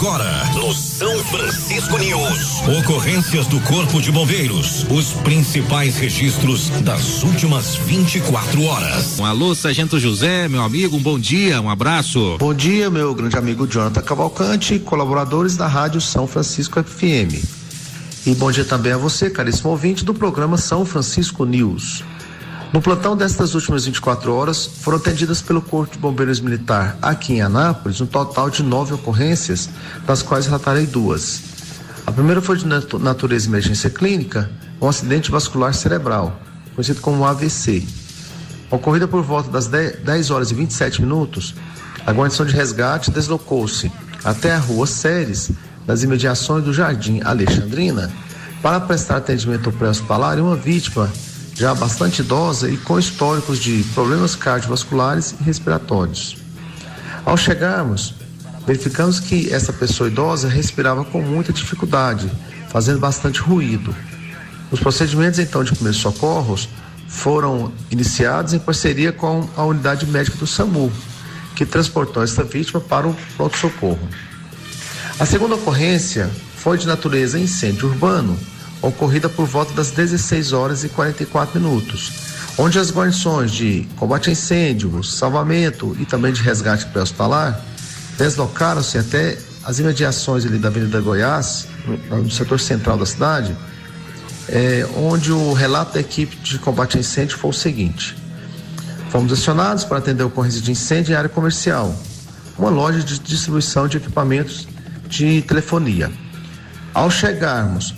agora no São Francisco News. Ocorrências do Corpo de Bombeiros. Os principais registros das últimas 24 horas. Alô, Sargento José, meu amigo, um bom dia, um abraço. Bom dia, meu grande amigo Jonathan Cavalcante, colaboradores da Rádio São Francisco FM. E bom dia também a você, caríssimo ouvinte do programa São Francisco News. No plantão destas últimas 24 horas, foram atendidas pelo Corpo de Bombeiros Militar aqui em Anápolis um total de 9 ocorrências, das quais relatarei 2. A primeira foi de natureza emergência clínica, um acidente vascular cerebral, conhecido como AVC. Ocorrida por volta das 10 horas e 27 minutos, a guarnição de resgate deslocou-se até a rua Ceres, nas imediações do Jardim Alexandrina, para prestar atendimento pré-hospitalar a uma vítima já bastante idosa e com históricos de problemas cardiovasculares e respiratórios. Ao chegarmos, verificamos que essa pessoa idosa respirava com muita dificuldade, fazendo bastante ruído. Os procedimentos, então, de primeiros socorros foram iniciados em parceria com a unidade médica do SAMU, que transportou essa vítima para o pronto-socorro. A segunda ocorrência foi de natureza incêndio urbano, ocorrida por volta das 16 horas e 44 minutos, onde as guarnições de combate a incêndio, salvamento e também de resgate pré-hospitalar deslocaram-se até as imediações ali da Avenida Goiás, no setor central da cidade, onde o relato da equipe de combate a incêndio foi o seguinte: fomos acionados para atender a ocorrência de incêndio em área comercial, uma loja de distribuição de equipamentos de telefonia. Ao chegarmos,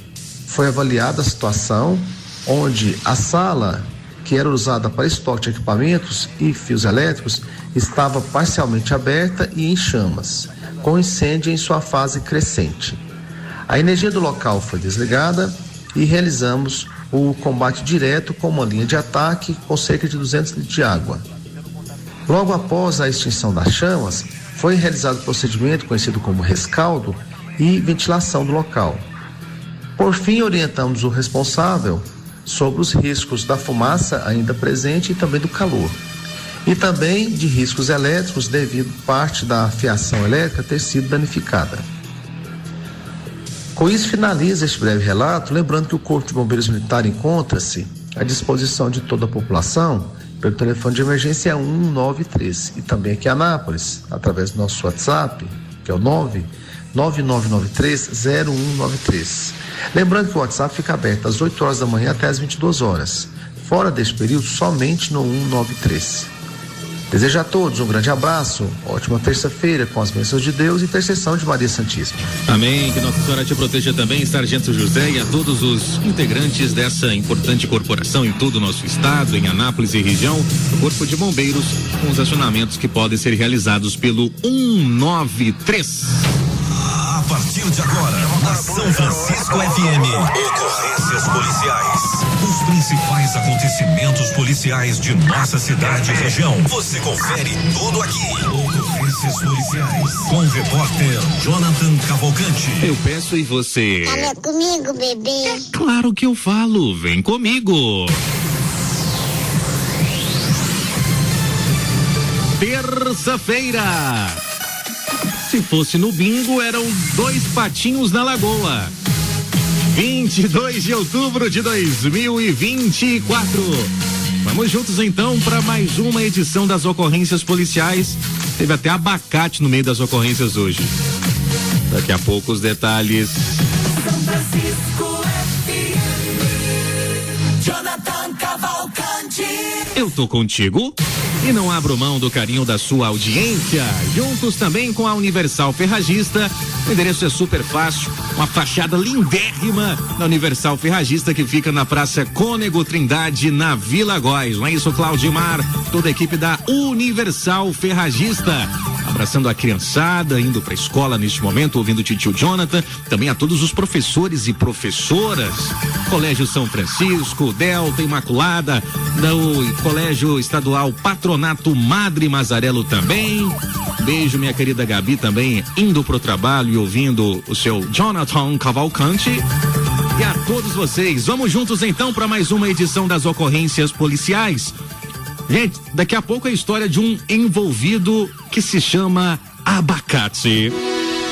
foi avaliada a situação, onde a sala que era usada para estoque de equipamentos e fios elétricos estava parcialmente aberta e em chamas, com incêndio em sua fase crescente. A energia do local foi desligada e realizamos o combate direto com uma linha de ataque com cerca de 200 litros de água. Logo após a extinção das chamas, foi realizado o procedimento conhecido como rescaldo e ventilação do local. Por fim, orientamos o responsável sobre os riscos da fumaça ainda presente e também do calor. E também de riscos elétricos devido parte da fiação elétrica ter sido danificada. Com isso finaliza este breve relato, lembrando que o Corpo de Bombeiros Militar encontra-se à disposição de toda a população pelo telefone de emergência 193 e também aqui em Anápolis, através do nosso WhatsApp, que é o 99993-0193. Lembrando que o WhatsApp fica aberto às 8 horas da manhã até às 22 horas. Fora deste período, somente no 193. Desejo a todos um grande abraço, ótima terça-feira com as bênçãos de Deus e intercessão de Maria Santíssima. Amém, que Nossa Senhora te proteja também, Sargento José, e a todos os integrantes dessa importante corporação em todo o nosso estado, em Anápolis e região, o Corpo de Bombeiros, com os acionamentos que podem ser realizados pelo 193. A partir de agora, na São Francisco FM, ocorrências policiais. Os principais acontecimentos policiais de nossa cidade e região. Você confere tudo aqui. Ocorrências policiais. Com o repórter Jonathan Cavalcante. Eu peço e você. Fala comigo, bebê. É claro que eu falo, vem comigo. Terça-feira. Se fosse no bingo, eram 2 patinhos na lagoa. 22 de outubro de 2024. Vamos juntos então para mais uma edição das ocorrências policiais. Teve até abacate no meio das ocorrências hoje. Daqui a pouco os detalhes. São Francisco FM. Jonathan Cavalcante. Eu tô contigo e não abro mão do carinho da sua audiência. Juntos também com a Universal Ferragista. O endereço é super fácil, uma fachada lindérrima da Universal Ferragista, que fica na Praça Cônego Trindade, na Vila Góis. Não é isso, Claudimar? Toda a equipe da Universal Ferragista. Abraçando a criançada, indo pra escola neste momento, ouvindo o titio Jonathan, também a todos os professores e professoras, Colégio São Francisco, Delta Imaculada, do Colégio Estadual Patronato Madre Mazarelo também. Beijo, minha querida Gabi, também indo pro trabalho e ouvindo o seu Jonathan Cavalcante. E a todos vocês, vamos juntos então para mais uma edição das ocorrências policiais. Gente, daqui a pouco a história de um envolvido que se chama Abacate.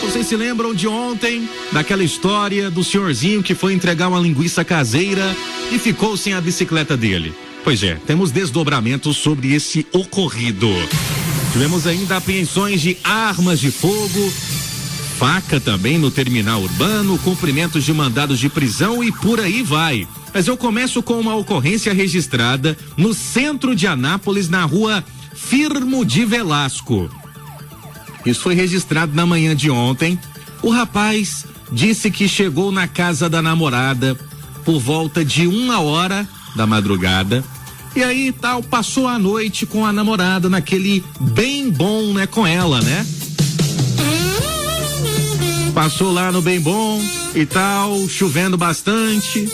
Vocês se lembram de ontem, daquela história do senhorzinho que foi entregar uma linguiça caseira e ficou sem a bicicleta dele? Pois é, temos desdobramentos sobre esse ocorrido. Tivemos ainda apreensões de armas de fogo, faca também no terminal urbano, cumprimentos de mandados de prisão e por aí vai. Mas eu começo com uma ocorrência registrada no centro de Anápolis, na rua Firmo de Velasco. Isso foi registrado na manhã de ontem. O rapaz disse que chegou na casa da namorada por volta de 1h da madrugada. E aí tal, passou a noite com a namorada naquele bem bom, né, com ela, né? Passou lá no bem bom e tal, chovendo bastante,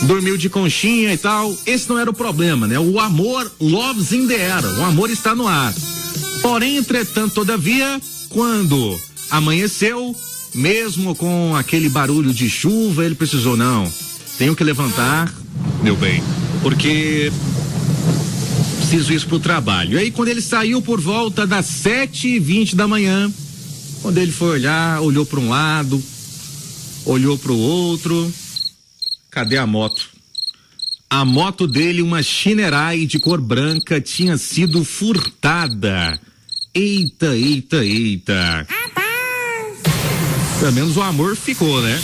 dormiu de conchinha e tal. Esse não era o problema, né? O amor, love's in the air, o amor está no ar. Porém, entretanto, todavia, quando amanheceu, mesmo com aquele barulho de chuva, ele precisou, não, tenho que levantar, meu bem, porque preciso ir pro trabalho. E aí, quando ele saiu por volta das 7h20 da manhã, quando ele foi olhar, olhou para um lado, olhou para o outro, cadê a moto? A moto dele, uma Shinerai de cor branca, tinha sido furtada. Eita, eita, eita. Pelo menos o amor ficou, né?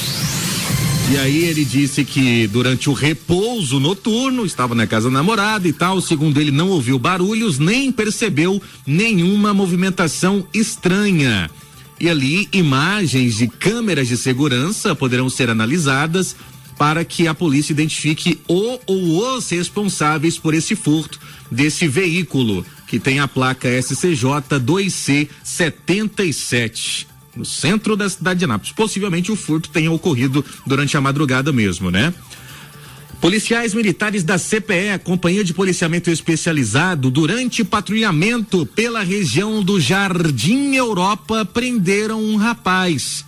E aí ele disse que durante o repouso noturno, estava na casa da namorada e tal, segundo ele não ouviu barulhos, nem percebeu nenhuma movimentação estranha. E ali imagens de câmeras de segurança poderão ser analisadas para que a polícia identifique o ou os responsáveis por esse furto desse veículo, que tem a placa SCJ 2C77. No centro da cidade de Anápolis. Possivelmente o furto tenha ocorrido durante a madrugada mesmo, né? Policiais militares da CPE, Companhia de Policiamento Especializado, durante patrulhamento pela região do Jardim Europa, prenderam um rapaz.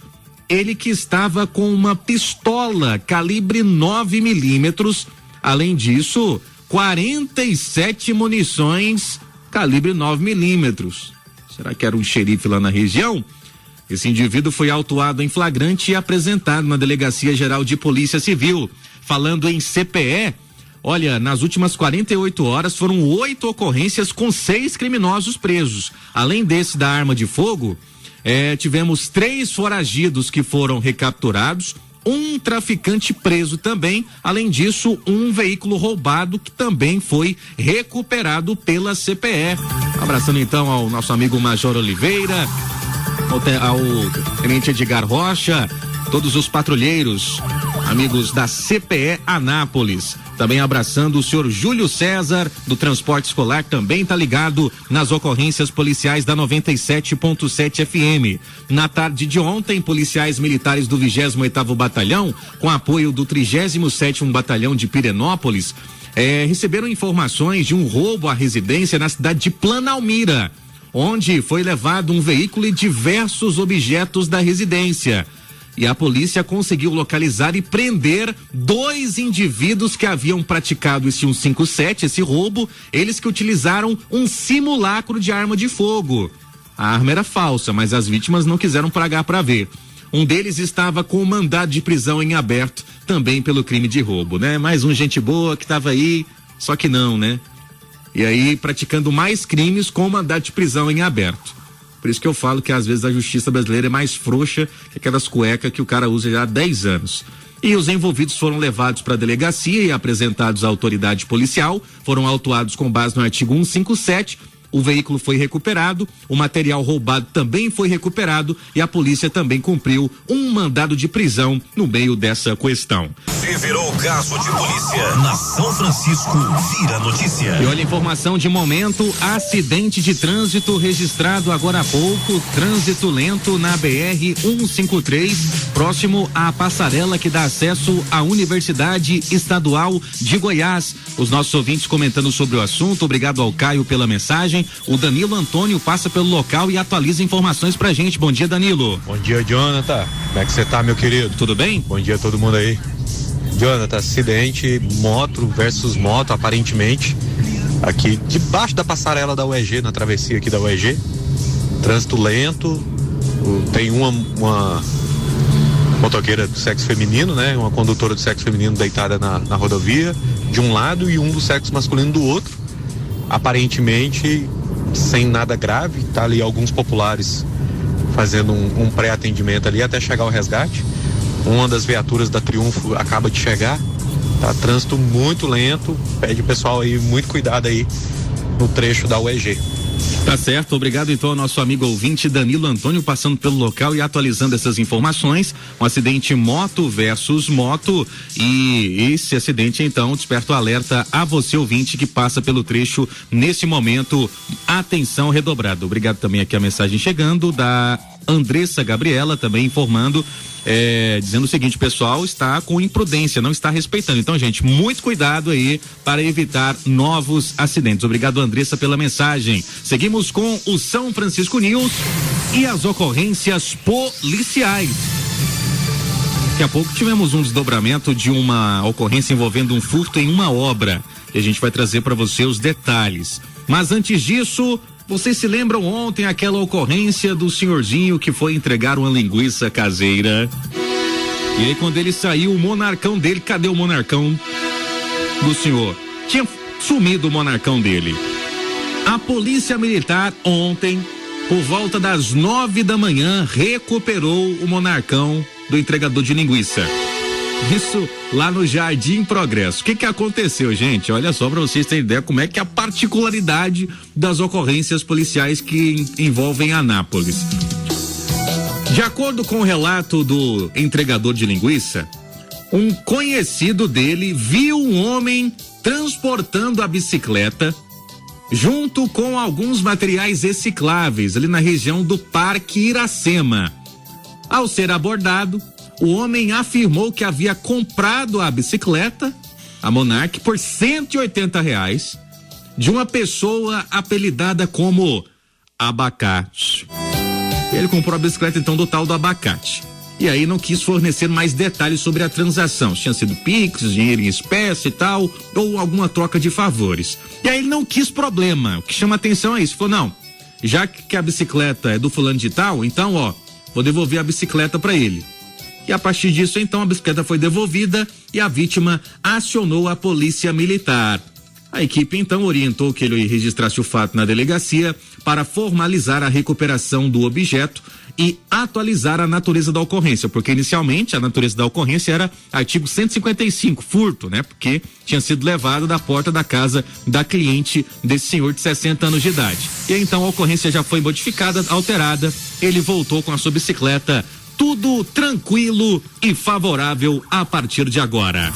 Ele que estava com uma pistola calibre 9mm. Além disso, 47 munições calibre 9mm. Será que era um xerife lá na região? Esse indivíduo foi autuado em flagrante e apresentado na Delegacia Geral de Polícia Civil. Falando em CPE, olha, nas últimas 48 horas foram 8 ocorrências com 6 criminosos presos. Além desse da arma de fogo, tivemos 3 foragidos que foram recapturados, um traficante preso também. Além disso, um veículo roubado que também foi recuperado pela CPE. Abraçando então ao nosso amigo Major Oliveira, ao tenente Edgar Rocha, todos os patrulheiros, amigos da CPE Anápolis. Também abraçando o senhor Júlio César, do transporte escolar, também tá ligado nas ocorrências policiais da 97.7 FM. Na tarde de ontem, policiais militares do 28º Batalhão, com apoio do 37º Batalhão de Pirenópolis, receberam informações de um roubo à residência na cidade de Planalmira, onde foi levado um veículo e diversos objetos da residência. E a polícia conseguiu localizar e prender 2 indivíduos que haviam praticado esse 157, esse roubo, eles que utilizaram um simulacro de arma de fogo. A arma era falsa, mas as vítimas não quiseram pagar para ver. Um deles estava com mandado de prisão em aberto, também pelo crime de roubo, né? Mais um gente boa que estava aí, só que não, né? E aí praticando mais crimes com mandado de prisão em aberto. Por isso que eu falo que às vezes a justiça brasileira é mais frouxa que aquelas cuecas que o cara usa já há 10 anos. E os envolvidos foram levados para a delegacia e apresentados à autoridade policial, foram autuados com base no artigo 157. O veículo foi recuperado, o material roubado também foi recuperado e a polícia também cumpriu um mandado de prisão no meio dessa questão. Se virou caso de polícia na São Francisco, vira notícia. E olha, informação de momento, acidente de trânsito registrado agora há pouco, trânsito lento na BR-153, próximo à passarela que dá acesso à Universidade Estadual de Goiás. Os nossos ouvintes comentando sobre o assunto, obrigado ao Caio pela mensagem. O Danilo Antônio passa pelo local e atualiza informações pra gente. Bom dia, Danilo. Bom dia, Jonathan. Como é que você tá, meu querido? Tudo bem? Bom dia a todo mundo aí. Jonathan, acidente moto versus moto, aparentemente, aqui debaixo da passarela da UEG, na travessia aqui da UEG. Trânsito lento, Tem uma motoqueira do sexo feminino, né? Uma condutora do sexo feminino deitada na rodovia de um lado e um do sexo masculino do outro. Aparentemente sem nada grave, tá ali alguns populares fazendo um pré-atendimento ali até chegar o resgate. Uma das viaturas da Triunfo acaba de chegar, tá? Trânsito muito lento, pede o pessoal aí muito cuidado aí no trecho da UEG. Tá certo, obrigado então ao nosso amigo ouvinte Danilo Antônio passando pelo local e atualizando essas informações. Um acidente moto versus moto, e esse acidente então desperta o alerta a você ouvinte que passa pelo trecho nesse momento. Atenção redobrada. Obrigado também aqui a mensagem chegando da Andressa Gabriela também informando, dizendo o seguinte: pessoal está com imprudência, não está respeitando. Então, gente, muito cuidado aí para evitar novos acidentes. Obrigado, Andressa, pela mensagem. Seguimos com o São Francisco News e as ocorrências policiais. Daqui a pouco tivemos um desdobramento de uma ocorrência envolvendo um furto em uma obra e a gente vai trazer para você os detalhes. Mas antes disso, vocês se lembram ontem aquela ocorrência do senhorzinho que foi entregar uma linguiça caseira? E aí quando ele saiu, o monarcão dele, cadê o monarcão do senhor? Tinha sumido o monarcão dele. A polícia militar ontem, por volta das 9 da manhã, recuperou o monarcão do entregador de linguiça. Isso lá no Jardim Progresso. O que aconteceu, gente? Olha só para vocês terem ideia como é que é a particularidade das ocorrências policiais que envolvem Anápolis. De acordo com o relato do entregador de linguiça, um conhecido dele viu um homem transportando a bicicleta junto com alguns materiais recicláveis ali na região do Parque Iracema. Ao ser abordado, o homem afirmou que havia comprado a bicicleta, a Monark, por R$180 de uma pessoa apelidada como Abacate. Ele comprou a bicicleta então do tal do Abacate. E aí não quis fornecer mais detalhes sobre a transação. Se tinha sido Pix, dinheiro em espécie e tal, ou alguma troca de favores. E aí ele não quis problema. O que chama atenção é isso. Falou, não, já que a bicicleta é do fulano de tal, então, vou devolver a bicicleta para ele. E a partir disso, então, a bicicleta foi devolvida e a vítima acionou a polícia militar. A equipe, então, orientou que ele registrasse o fato na delegacia para formalizar a recuperação do objeto e atualizar a natureza da ocorrência, porque inicialmente a natureza da ocorrência era artigo 155, furto, né? Porque tinha sido levado da porta da casa da cliente desse senhor de 60 anos de idade. E aí, então, a ocorrência já foi modificada, alterada, ele voltou com a sua bicicleta. Tudo tranquilo e favorável a partir de agora.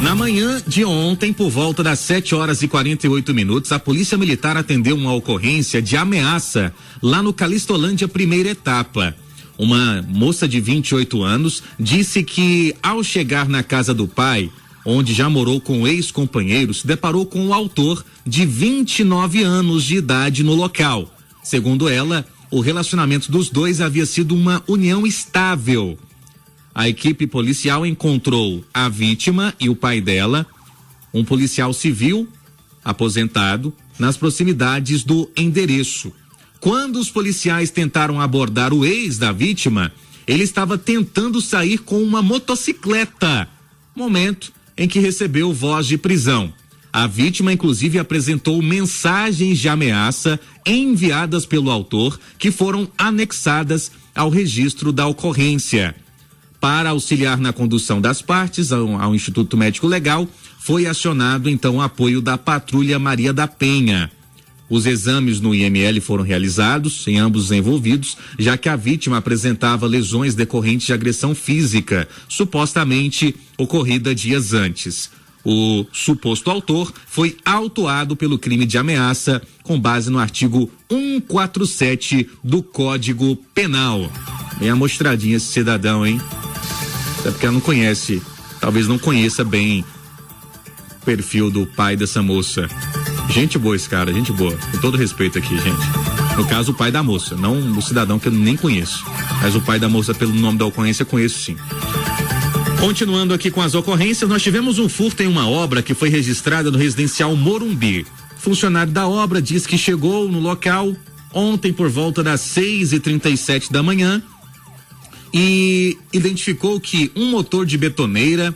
Na manhã de ontem, por volta das 7h48, a Polícia Militar atendeu uma ocorrência de ameaça lá no Calistolândia, primeira etapa. Uma moça de 28 anos disse que, ao chegar na casa do pai, onde já morou com o ex-companheiro, se deparou com o autor de 29 anos de idade no local. Segundo ela, o relacionamento dos dois havia sido uma união estável. A equipe policial encontrou a vítima e o pai dela, um policial civil aposentado, nas proximidades do endereço. Quando os policiais tentaram abordar o ex da vítima, ele estava tentando sair com uma motocicleta. Momento em que recebeu voz de prisão. A vítima, inclusive, apresentou mensagens de ameaça enviadas pelo autor, que foram anexadas ao registro da ocorrência. Para auxiliar na condução das partes ao Instituto Médico Legal, foi acionado, então, o apoio da Patrulha Maria da Penha. Os exames no IML foram realizados em ambos os envolvidos, já que a vítima apresentava lesões decorrentes de agressão física, supostamente ocorrida dias antes. O suposto autor foi autuado pelo crime de ameaça com base no artigo 147 do Código Penal. Bem amostradinha esse cidadão, hein? Até porque ela não conhece, talvez não conheça bem o perfil do pai dessa moça. Gente boa esse cara, gente boa. Com todo respeito aqui, gente. No caso, o pai da moça, não o cidadão que eu nem conheço. Mas o pai da moça, pelo nome da ocorrência, eu conheço sim. Continuando aqui com as ocorrências, nós tivemos um furto em uma obra que foi registrada no residencial Morumbi. Funcionário da obra diz que chegou no local ontem por volta das 6h37 da manhã e identificou que um motor de betoneira,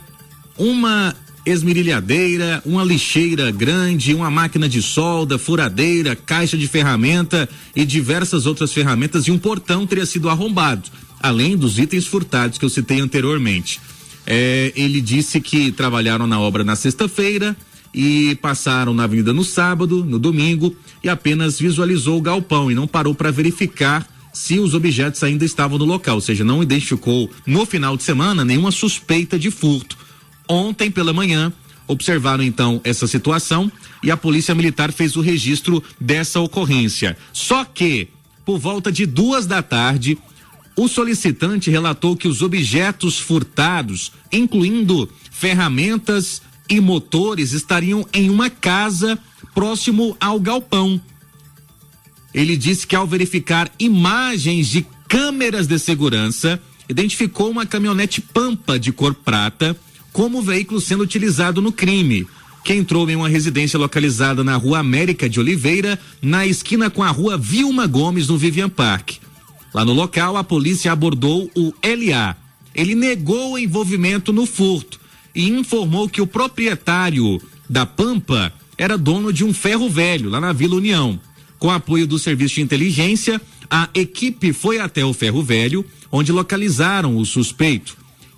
uma esmerilhadeira, uma lixeira grande, uma máquina de solda, furadeira, caixa de ferramenta e diversas outras ferramentas e um portão teria sido arrombado, além dos itens furtados que eu citei anteriormente. Ele disse que trabalharam na obra na sexta-feira e passaram na avenida no sábado, no domingo, e apenas visualizou o galpão e não parou para verificar se os objetos ainda estavam no local, ou seja, não identificou no final de semana nenhuma suspeita de furto. Ontem pela manhã observaram então essa situação e a Polícia Militar fez o registro dessa ocorrência. Só que por volta de 14h, o solicitante relatou que os objetos furtados, incluindo ferramentas e motores, estariam em uma casa próximo ao galpão. Ele disse que ao verificar imagens de câmeras de segurança, identificou uma caminhonete Pampa de cor prata como veículo sendo utilizado no crime, que entrou em uma residência localizada na Rua América de Oliveira, na esquina com a Rua Vilma Gomes, no Vivian Park. Lá no local, a polícia abordou o LA. Ele negou o envolvimento no furto e informou que o proprietário da Pampa era dono de um ferro velho lá na Vila União. Com apoio do Serviço de Inteligência, a equipe foi até o ferro velho, onde localizaram o suspeito,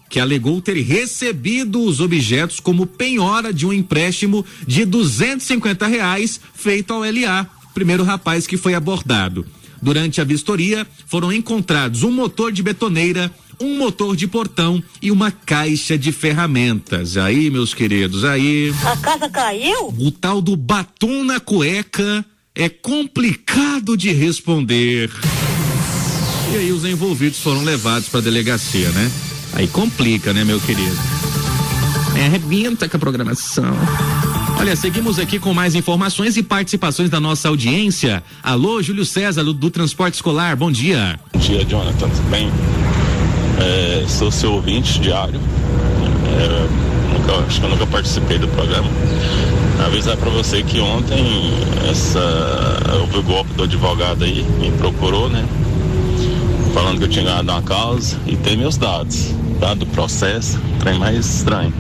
que alegou ter recebido os objetos como penhora de um empréstimo de R$250 feito ao LA, primeiro rapaz que foi abordado. Durante a vistoria, foram encontrados um motor de betoneira, um motor de portão e uma caixa de ferramentas. Aí, meus queridos, aí... A casa caiu? O tal do batom na cueca é complicado de responder. E aí os envolvidos foram levados para a delegacia, né? Aí complica, né, meu querido? Arrebenta com a programação. Olha, seguimos aqui com mais informações e participações da nossa audiência. Alô, Júlio César, do Transporte Escolar, bom dia. Bom dia, Jonathan, tudo bem? Sou seu ouvinte diário. Acho que eu nunca participei do programa. Avisar para você que ontem houve o golpe do advogado aí, me procurou, né? Falando que eu tinha ganhado uma causa e tem meus dados. Dado do processo, trem mais estranho.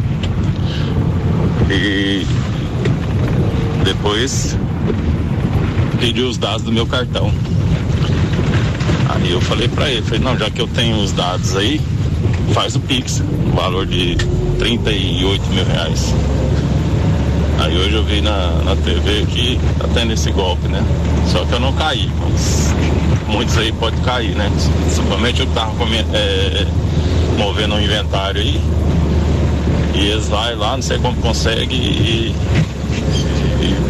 E depois pediu os dados do meu cartão. Aí eu falei pra ele, não, já que eu tenho os dados aí, faz o Pix, valor de R$38 mil. Aí hoje eu vi na TV que tá tendo esse golpe, né? Só que eu não caí, mas muitos aí podem cair, né? Principalmente eu que tava movendo um inventário aí, e eles vai lá, não sei como consegue e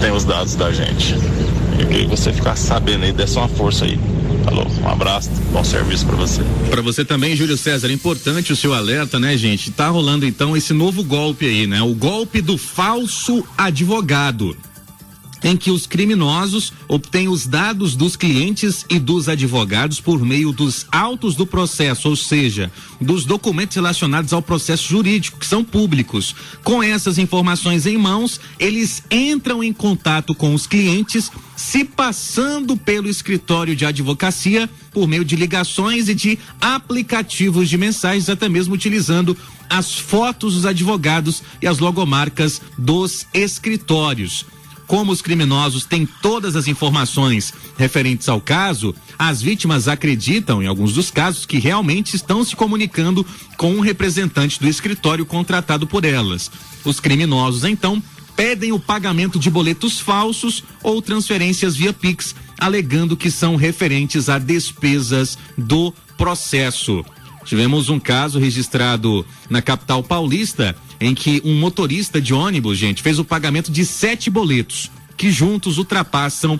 tem os dados da gente. Eu queria que você ficasse sabendo aí, desse uma força aí. Falou, um abraço, bom serviço pra você. Pra você também, Júlio César, importante o seu alerta, né, gente? Tá rolando então esse novo golpe aí, né? O golpe do falso advogado, em que os criminosos obtêm os dados dos clientes e dos advogados por meio dos autos do processo, ou seja, dos documentos relacionados ao processo jurídico, que são públicos. Com essas informações em mãos, eles entram em contato com os clientes, se passando pelo escritório de advocacia por meio de ligações e de aplicativos de mensagens, até mesmo utilizando as fotos dos advogados e as logomarcas dos escritórios. Como os criminosos têm todas as informações referentes ao caso, as vítimas acreditam, em alguns dos casos, que realmente estão se comunicando com um representante do escritório contratado por elas. Os criminosos, então, pedem o pagamento de boletos falsos ou transferências via Pix, alegando que são referentes a despesas do processo. Tivemos um caso registrado na capital paulista, em que um motorista de ônibus, gente, fez o pagamento de 7 boletos, que juntos ultrapassam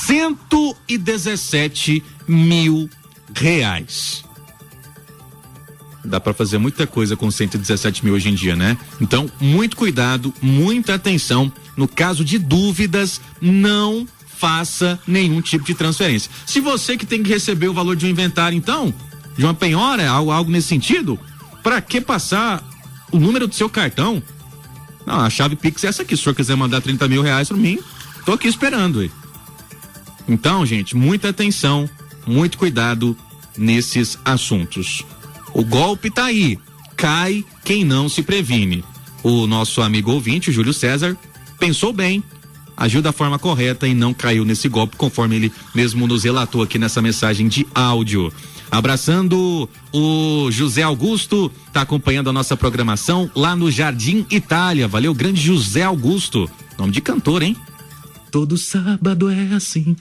R$117 mil. Dá para fazer muita coisa com 117 mil hoje em dia, né? Então, muito cuidado, muita atenção. No caso de dúvidas, não faça nenhum tipo de transferência. Se você que tem que receber o valor de um inventário, então, de uma penhora, algo nesse sentido, para que passar o número do seu cartão? Não, a chave Pix é essa aqui. Se o senhor quiser mandar R$30 mil pra mim, tô aqui esperando. Então, gente, muita atenção, muito cuidado nesses assuntos. O golpe tá aí, cai quem não se previne. O nosso amigo ouvinte, o Júlio César, pensou bem, agiu da forma correta e não caiu nesse golpe, conforme ele mesmo nos relatou aqui nessa mensagem de áudio. Abraçando o José Augusto, tá acompanhando a nossa programação lá no Jardim Itália. Valeu, grande José Augusto. Nome de cantor, hein? Todo sábado é assim.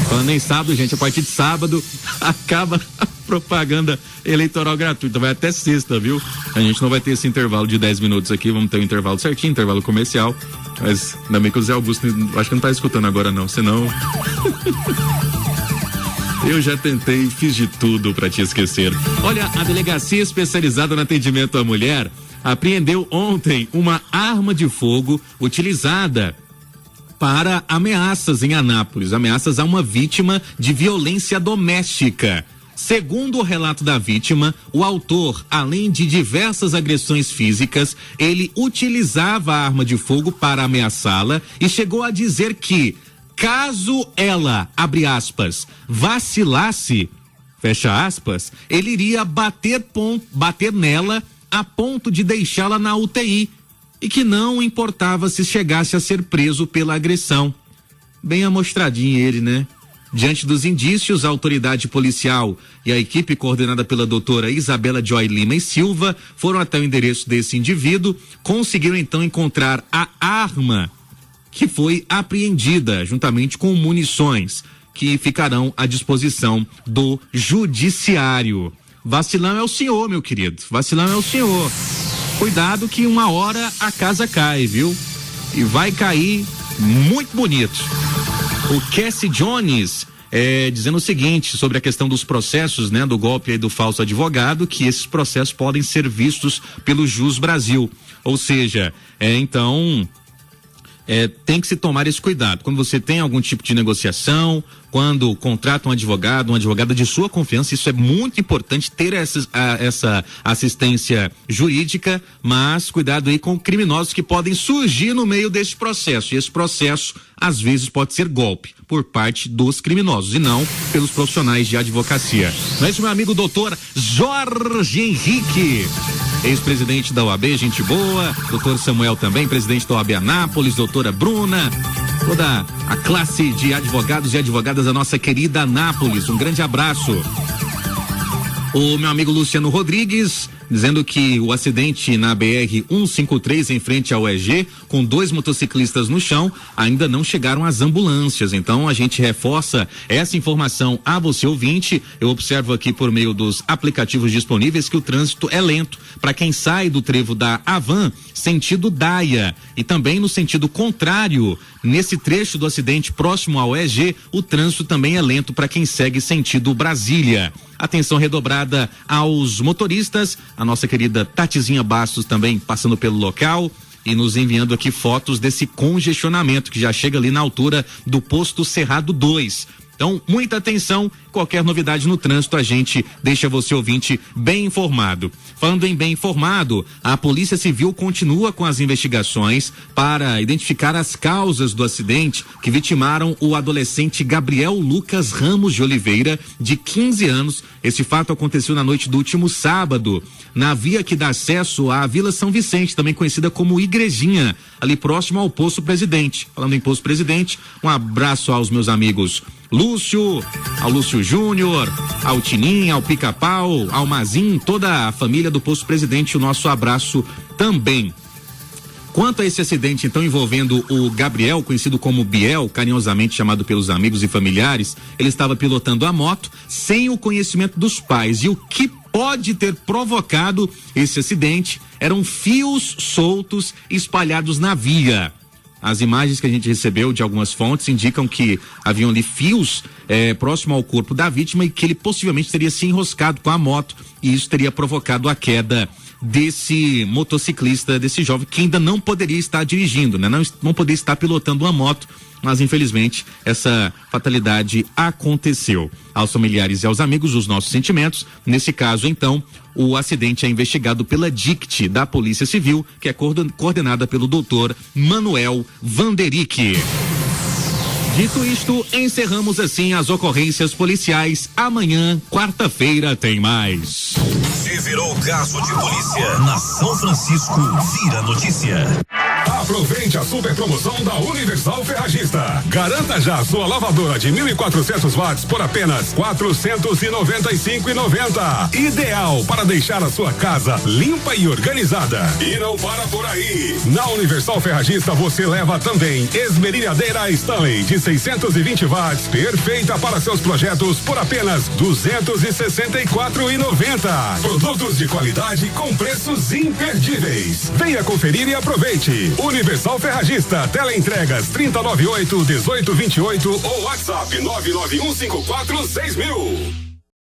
Falando em sábado, gente, a partir de sábado acaba a propaganda eleitoral gratuita. Vai até sexta, viu? A gente não vai ter esse intervalo de 10 minutos aqui, vamos ter um intervalo certinho, intervalo comercial. Mas ainda bem que o José Augusto, acho que não tá escutando agora não, senão... Eu já tentei, fiz de tudo pra te esquecer. Olha, a delegacia especializada no atendimento à mulher apreendeu ontem uma arma de fogo utilizada para ameaças em Anápolis, ameaças a uma vítima de violência doméstica. Segundo o relato da vítima, o autor, além de diversas agressões físicas, ele utilizava a arma de fogo para ameaçá-la e chegou a dizer que caso ela, abre aspas, vacilasse, fecha aspas, ele iria bater nela a ponto de deixá-la na UTI e que não importava se chegasse a ser preso pela agressão. Bem amostradinho ele, né? Diante dos indícios, a autoridade policial e a equipe coordenada pela doutora Isabela Joy Lima e Silva foram até o endereço desse indivíduo, conseguiram então encontrar a arma que foi apreendida, juntamente com munições, que ficarão à disposição do judiciário. Vacilão é o senhor, meu querido, vacilão é o senhor. Cuidado que uma hora a casa cai, viu? E vai cair muito bonito. O Cassie Jones dizendo o seguinte sobre a questão dos processos, né, do golpe aí do falso advogado, que esses processos podem ser vistos pelo Jus Brasil. Ou seja, então... tem que se tomar esse cuidado. Quando você tem algum tipo de negociação, quando contrata um advogado, uma advogada de sua confiança, isso é muito importante ter essa assistência jurídica, mas cuidado aí com criminosos que podem surgir no meio desse processo. E esse processo, às vezes, pode ser golpe por parte dos criminosos e não pelos profissionais de advocacia. Não é isso, meu amigo doutor Jorge Henrique, ex-presidente da OAB, gente boa, doutor Samuel também, presidente da OAB Anápolis, doutora Bruna, toda a classe de advogados e advogadas da nossa querida Anápolis, um grande abraço. O meu amigo Luciano Rodrigues, dizendo que o acidente na BR-153 em frente ao EG, com 2 motociclistas no chão, ainda não chegaram as ambulâncias. Então a gente reforça essa informação a você ouvinte. Eu observo aqui por meio dos aplicativos disponíveis que o trânsito é lento para quem sai do trevo da Havan, sentido Daia, e também no sentido contrário, nesse trecho do acidente próximo ao EG, o trânsito também é lento para quem segue sentido Brasília. Atenção redobrada aos motoristas, a nossa querida Tatizinha Bastos também passando pelo local e nos enviando aqui fotos desse congestionamento que já chega ali na altura do posto Cerrado 2. Então, muita atenção, qualquer novidade no trânsito a gente deixa você ouvinte bem informado. Falando em bem informado, a Polícia Civil continua com as investigações para identificar as causas do acidente que vitimaram o adolescente Gabriel Lucas Ramos de Oliveira, de 15 anos. Esse fato aconteceu na noite do último sábado, na via que dá acesso à Vila São Vicente, também conhecida como Igrejinha, ali próximo ao Poço Presidente. Falando em Poço Presidente, um abraço aos meus amigos Lúcio, ao Lúcio Júnior, ao Tinim, ao Pica-Pau, ao Mazin, toda a família do Poço Presidente, o nosso abraço também. Quanto a esse acidente, então, envolvendo o Gabriel, conhecido como Biel, carinhosamente chamado pelos amigos e familiares, ele estava pilotando a moto sem o conhecimento dos pais. E o que pode ter provocado esse acidente eram fios soltos espalhados na via. As imagens que a gente recebeu de algumas fontes indicam que haviam ali fios próximo ao corpo da vítima e que ele possivelmente teria se enroscado com a moto e isso teria provocado a queda desse motociclista, desse jovem que ainda não poderia estar dirigindo, né? Não poderia estar pilotando uma moto, mas infelizmente essa fatalidade aconteceu. Aos familiares e aos amigos, os nossos sentimentos. Nesse caso, então, o acidente é investigado pela DICT da Polícia Civil, que é coordenada pelo doutor Manuel Vanderick. Dito isto, encerramos assim as ocorrências policiais. Amanhã, quarta-feira, tem mais. Se virou caso de polícia na São Francisco, vira notícia. Aproveite a super promoção da Universal Ferragista. Garanta já a sua lavadora de 1.400 watts por apenas R$495,90. Ideal para deixar a sua casa limpa e organizada. E não para por aí. Na Universal Ferragista você leva também esmerilhadeira Stanley de 620 watts, perfeita para seus projetos por apenas R$264,90. Produtos de qualidade com preços imperdíveis. Venha conferir e aproveite. Universal Ferragista, teleentregas 398-1828 ou WhatsApp 991546000.